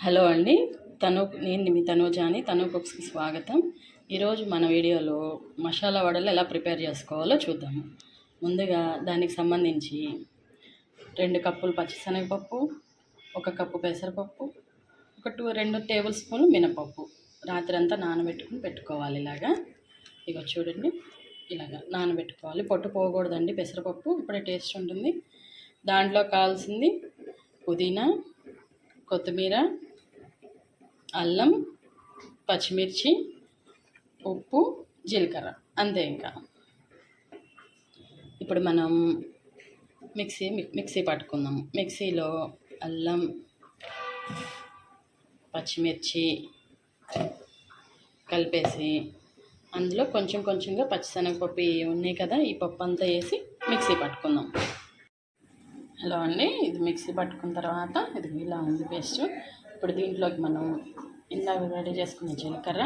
Hello అండి, నేను మీ తనూజాని. తను కుక్స్కి స్వాగతం. ఈరోజు మన వీడియోలో మసాలా వడలు ఎలా ప్రిపేర్ చేసుకోవాలో చూద్దాము. ముందుగా దానికి సంబంధించి 2 కప్పులు పచ్చిశనగపప్పు, 1 కప్పు పెసరపప్పు, 2 టేబుల్ స్పూన్లు మినపప్పు రాత్రంతా నానబెట్టుకుని పెట్టుకోవాలి. ఇగో చూడండి, ఇలాగా నానబెట్టుకోవాలి. పొట్టు పోకూడదండి పెసరపప్పు, ఇప్పుడే టేస్ట్ ఉంటుంది. దాంట్లో కావాల్సింది పుదీనా, కొత్తిమీర, అల్లం, పచ్చిమిర్చి, ఉప్పు, జీలకర్ర, అంతే. ఇంకా ఇప్పుడు మనం మిక్సీ పట్టుకుందాము. మిక్సీలో అల్లం, పచ్చిమిర్చి కలిపేసి అందులో కొంచెం కొంచెంగా పచ్చిశనగపప్పు ఉన్నాయి కదా, ఈ పప్పు అంతా వేసి మిక్సీ పట్టుకుందాం. హలో అండి, ఇది మిక్సీ పట్టుకున్న తర్వాత ఇది ఇలా ఉంది పేస్ట్. ఇప్పుడు దీంట్లోకి మనం ఇందాక రెడీ చేసుకున్న జీలకర్ర,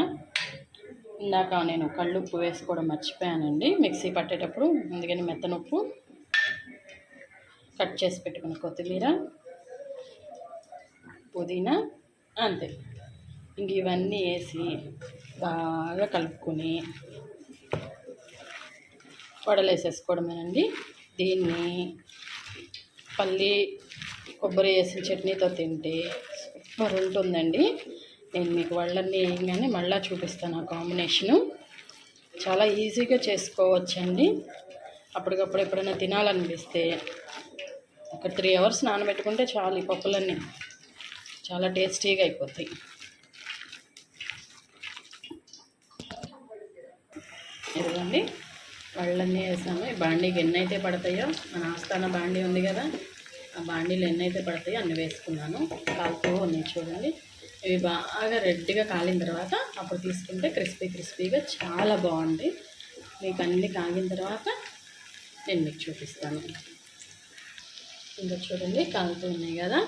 ఇందాక నేను కళ్ళుప్పు వేసుకోవడం మర్చిపోయానండి మిక్సీ పట్టేటప్పుడు, అందుకని మెత్తనుప్పు, కట్ చేసి పెట్టుకున్న కొత్తిమీర, పుదీనా, అంతే. ఇంక ఇవన్నీ వేసి బాగా కలుపుకొని వడలు వేసేసుకోవడమేనండి. దీన్ని పల్లి కొబ్బరి వేసిన చట్నీతో తింటే సూపర్ ఉంటుందండి. నేను మీకు వాళ్ళని వేయగానే మళ్ళీ చూపిస్తాను ఆ కాంబినేషను. చాలా ఈజీగా చేసుకోవచ్చండి. అప్పటికప్పుడు ఎప్పుడైనా తినాలనిపిస్తే ఒక 3 అవర్స్ నానబెట్టుకుంటే చాలు, ఈ పప్పులన్నీ చాలా టేస్టీగా అయిపోతాయి. ఇదిగోండి, వాళ్ళన్నీ వేసాము. ఈ బాండీకి ఎన్ని అయితే పడతాయో, మన ఆస్థాన బాండీ ఉంది కదా, ఆ బాండీలో ఎన్ని అయితే పడతాయో అన్ని వేసుకున్నాను. కాలుతూ ఉన్నాయి చూడండి. ఇవి బాగా రెడ్గా కాలిన తర్వాత అప్పుడు తీసుకుంటే క్రిస్పీగా చాలా బాగుంది. మీకు అన్నీ కాగిన తర్వాత నేను మీకు చూపిస్తాను. ఇంకా చూడండి, కాలుతూ ఉన్నాయి కదా,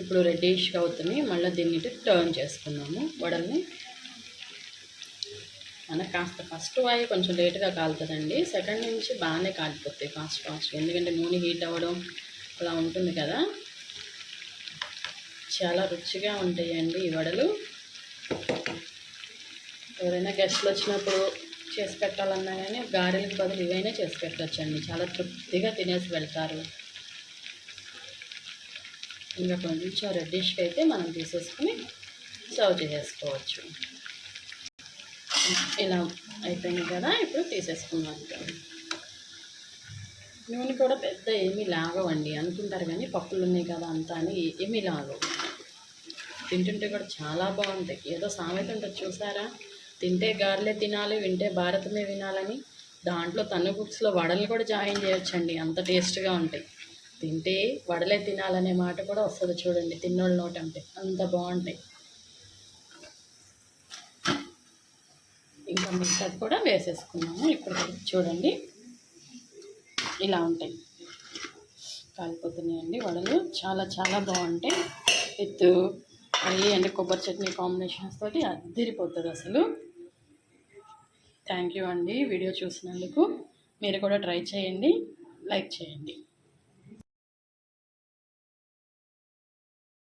ఇప్పుడు రెడ్డిష్గా అవుతున్నాయి. మళ్ళీ దీన్ని టర్న్ చేసుకున్నాము వడల్ని. మనకు కాస్త ఫస్ట్ వాయి కొంచెం లేట్గా కాలుతుందండి, సెకండ్ నుంచి బాగానే కాలిపోతాయి ఫాస్ట్. ఎందుకంటే నూనె హీట్ అవ్వడం అలా ఉంటుంది కదా. చాలా రుచిగా ఉంటాయండి ఈ వడలు. ఎవరైనా గెస్ట్లు వచ్చినప్పుడు చేసి పెట్టాలన్నా కానీ గారెలకు బదులు ఇవైనా చేసి పెట్టచ్చండి, చాలా తృప్తిగా తినేసి వెళ్తారు. ఇంకా కొంచెం రెడ్డిష్గా అయితే మనం తీసేసుకుని సర్వ్ చేసేసుకోవచ్చు. ఇలా అయిపోయింది కదా, ఇప్పుడు తీసేసుకున్నాం. నూనె కూడా పెద్ద ఏమీ లాగవండి అనుకుంటారు, కానీ పప్పులు ఉన్నాయి కదా అంతా అని ఏమీ లాగవు. తింటుంటే కూడా చాలా బాగుంటాయి. ఏదో సామెత ఉంటుంది చూసారా, తింటే గారెలే తినాలి, వింటే భారతమే వినాలని. దాంట్లో తను కుక్స్లో వడలు కూడా జాయిన్ చేయొచ్చండి, అంత టేస్ట్గా ఉంటాయి. తింటే వడలే తినాలనే మాట కూడా వస్తుంది చూడండి, తిన్నోళ్ళ నోటి అంటే అంత బాగుంటాయి. ఇంకా మిగతాది కూడా వేసేసుకున్నాము. ఇప్పుడు చూడండి, ఇలా ఉంటాయి, కాలిపోతున్నాయండి వడలు. చాలా బాగుంటాయి. విత్ పల్లి అంటే కొబ్బరి చట్నీ కాంబినేషన్స్ తోటి అదిరిపోతుంది అసలు. థ్యాంక్ యూ అండి వీడియో చూసినందుకు. మీరు కూడా ట్రై చేయండి, లైక్ చేయండి.